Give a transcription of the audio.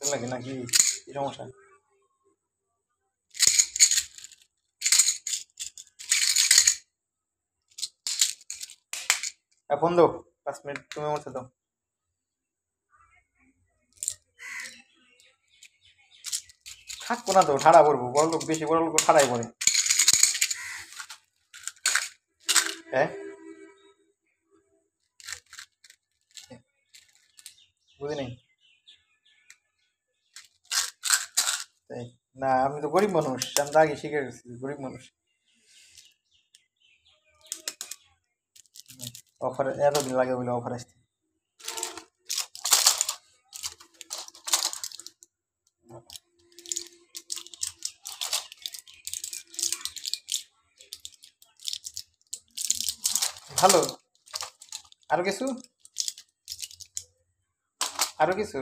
লাগে নাকি কি সমস্যা? ফোন দাও, 5 মিনিট তুমি আমার সাথে দাও। থাকবো না তো, ঠাড়া পড়বো, বড় লোক বেশি বড় লোক ঠাড়াই পড়ে। হ্যাঁ, বুঝি নাই। তাই না, আমি তো গরিব মানুষ, আমি তো আগে শিখে গেছি গরিব মানুষ। অফার এতদিন লাগে বলে অফার আসছে। ভালো। আরো কিছু, আরো কিছু